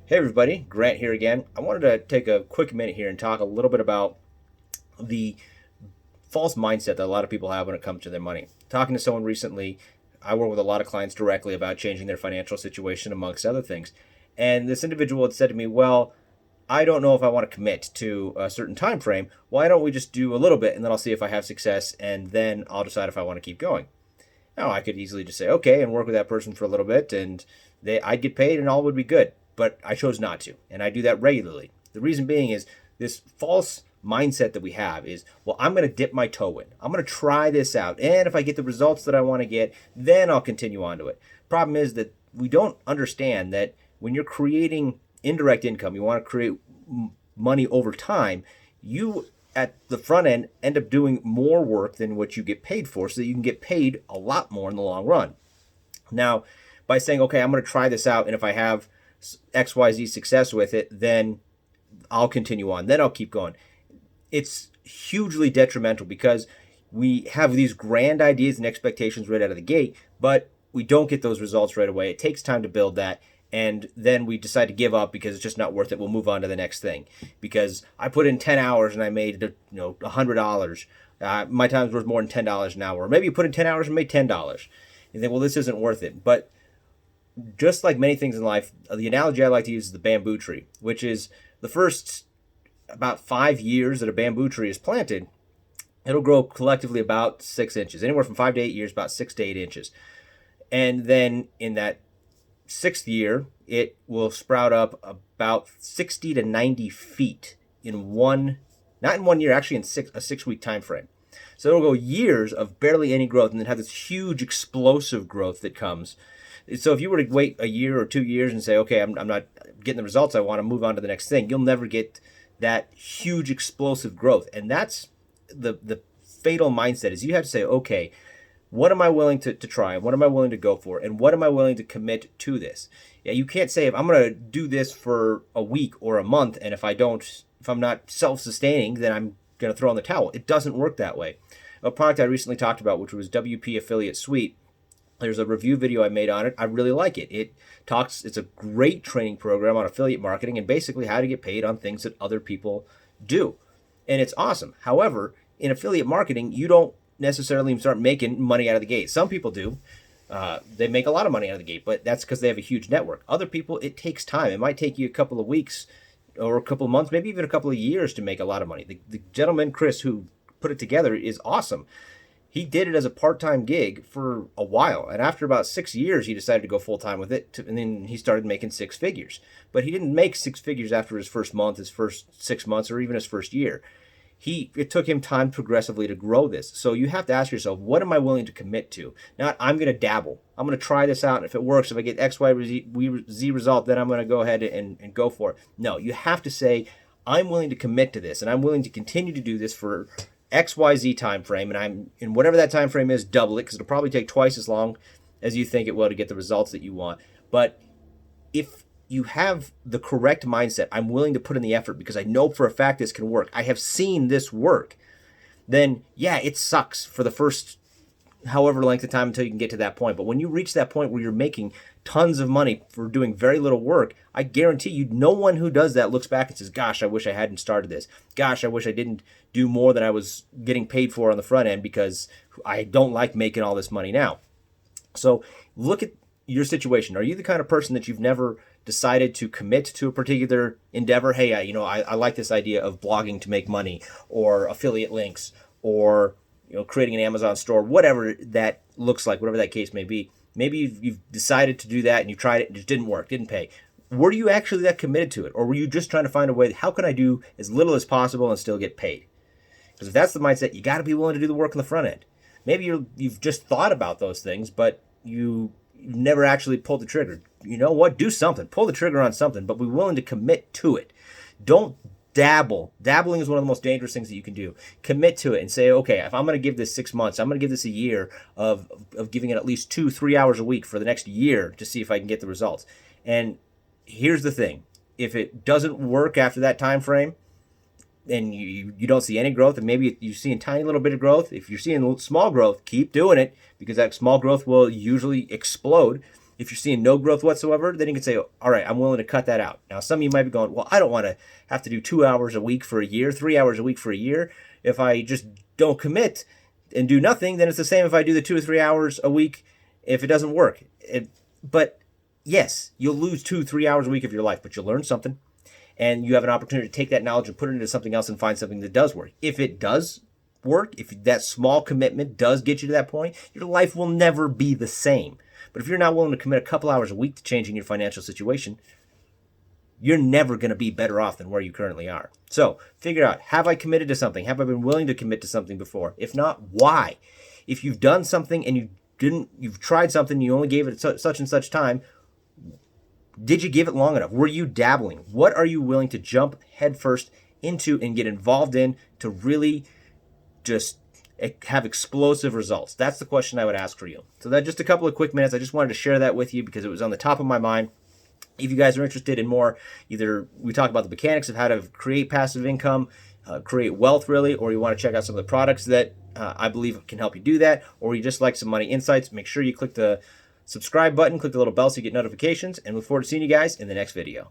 Hey everybody, Grant here again. I wanted to take a quick minute here and talk a little bit about the false mindset that a lot of people have when it comes to their money. Talking to someone recently, I work with a lot of clients directly about changing their financial situation, amongst other things. And this individual had said to me, well, I don't know if I want to commit to a certain time frame. Why don't we just do a little bit and then I'll see if I have success and then I'll decide if I want to keep going. Now, I could easily just say, okay, and work with that person for a little bit and I'd get paid and all would be good. But I chose not to. And I do that regularly. The reason being is this false mindset that we have is, well, I'm going to dip my toe in. I'm going to try this out. And if I get the results that I want to get, then I'll continue on to it. Problem is that we don't understand that when you're creating indirect income, you want to create money over time, you at the front end up doing more work than what you get paid for so that you can get paid a lot more in the long run. Now, by saying, okay, I'm going to try this out, and if I have XYZ success with it, then I'll continue on, then I'll keep going. It's hugely detrimental because we have these grand ideas and expectations right out of the gate, but we don't get those results right away. It takes time to build that. And then we decide to give up because it's just not worth it. We'll move on to the next thing. Because I put in 10 hours and I made $100. My time's worth more than $10 an hour. Or maybe you put in 10 hours and made $10. You think, well, this isn't worth it. But just like many things in life, the analogy I like to use is the bamboo tree, which is the first about 5 years that a bamboo tree is planted, it'll grow collectively about 6 inches, anywhere from 5 to 8 years, about 6 to 8 inches. And then in that sixth year, it will sprout up about 60 to 90 feet not in 1 year, actually in a 6 week time frame. So it'll go years of barely any growth and then have this huge explosive growth that comes. So if you were to wait a year or 2 years and say, okay, I'm not getting the results I want to move on to the next thing, you'll never get that huge explosive growth. And that's the fatal mindset is you have to say, okay, what am I willing to try? What am I willing to go for? And what am I willing to commit to this? Yeah, you can't say if I'm going to do this for a week or a month, and if I'm not self-sustaining, then I'm going to throw in the towel. It doesn't work that way. A product I recently talked about, which was WP Affiliate Suite, there's a review video I made on it. I really like it. It's a great training program on affiliate marketing and basically how to get paid on things that other people do. And it's awesome. However, in affiliate marketing, you don't necessarily start making money out of the gate. Some people do. They make a lot of money out of the gate, but that's because they have a huge network. Other people, it takes time. It might take you a couple of weeks or a couple of months, maybe even a couple of years to make a lot of money. The gentleman, Chris, who put it together is awesome. He did it as a part-time gig for a while. And after about 6 years, he decided to go full-time with it. And then he started making six figures. But he didn't make six figures after his first month, his first 6 months, or even his first year. It took him time progressively to grow this. So you have to ask yourself, what am I willing to commit to? Not, I'm going to dabble. I'm going to try this out. And if it works, if I get X, Y, Z result, then I'm going to go ahead and go for it. No, you have to say, I'm willing to commit to this. And I'm willing to continue to do this for XYZ time frame, and I'm in whatever that time frame is, double it because it'll probably take twice as long as you think it will to get the results that you want. But if you have the correct mindset, I'm willing to put in the effort because I know for a fact this can work. I have seen this work. Then yeah, it sucks for the first however length of time until you can get to that point. But when you reach that point where you're making tons of money for doing very little work, I guarantee you no one who does that looks back and says, gosh, I wish I hadn't started this. Gosh, I wish I didn't do more than I was getting paid for on the front end because I don't like making all this money now. So look at your situation. Are you the kind of person that you've never decided to commit to a particular endeavor? Hey, I like this idea of blogging to make money, or affiliate links, or creating an Amazon store, whatever that looks like, whatever that case may be. Maybe you've decided to do that and you tried it and it just didn't work, didn't pay. Were you actually that committed to it? Or were you just trying to find a way, how can I do as little as possible and still get paid? Because if that's the mindset, you got to be willing to do the work on the front end. Maybe you've just thought about those things, but you've never actually pulled the trigger. You know what? Do something. Pull the trigger on something, but be willing to commit to it. Don't dabble. Dabbling is one of the most dangerous things that you can do. Commit to it and say, okay, if I'm going to give this 6 months, I'm going to give this a year of giving it at least 2-3 hours a week for the next year to see if I can get the results. And here's the thing. If it doesn't work after that time frame, and you don't see any growth, and maybe you're seeing a tiny little bit of growth, if you're seeing small growth, keep doing it because that small growth will usually explode. If you're seeing no growth whatsoever, then you can say, all right, I'm willing to cut that out. Now, some of you might be going, well, I don't want to have to do 2 hours a week for a year, 3 hours a week for a year. If I just don't commit and do nothing, then it's the same if I do the 2 or 3 hours a week if it doesn't work. But yes, you'll lose 2, 3 hours a week of your life, but you'll learn something. And you have an opportunity to take that knowledge and put it into something else and find something that does work. If it does work, if that small commitment does get you to that point, your life will never be the same. But if you're not willing to commit a couple hours a week to changing your financial situation, you're never going to be better off than where you currently are. So figure out, have I committed to something? Have I been willing to commit to something before? If not, why? If you've done something and you've tried something, you only gave it such and such time, did you give it long enough? Were you dabbling? What are you willing to jump headfirst into and get involved in to really just have explosive results? That's the question I would ask for you. So that just a couple of quick minutes. I just wanted to share that with you because it was on the top of my mind. If you guys are interested in more, either we talk about the mechanics of how to create passive income, create wealth really, or you want to check out some of the products that I believe can help you do that, or you just like some money insights, make sure you click the subscribe button, click the little bell so you get notifications, and look forward to seeing you guys in the next video.